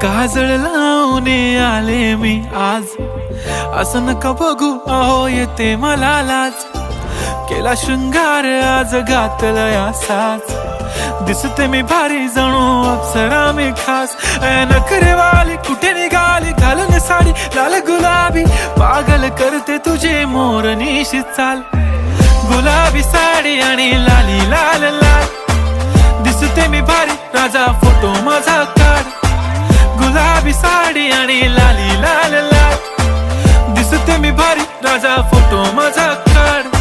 काजळ लावून आले मी आज, असं नका बघू अहो येते मला लाज. केला शृंगार आज घातला असाच, दिसते मी भारी जणू अप्सरा मी खास. नखरेवाली कुठे निघाली घालून साडी लाल गुलाबी, पागल करते तुझे मोरनीशी चाल. गुलाबी साडी आणि लाली लाल लाल, दिसते मी भारी राजा फोटो माझा काढ. गुलाबी साडी आणि लाली लाल लाल, दिसते मी भारी राजा फोटो माझा काढ.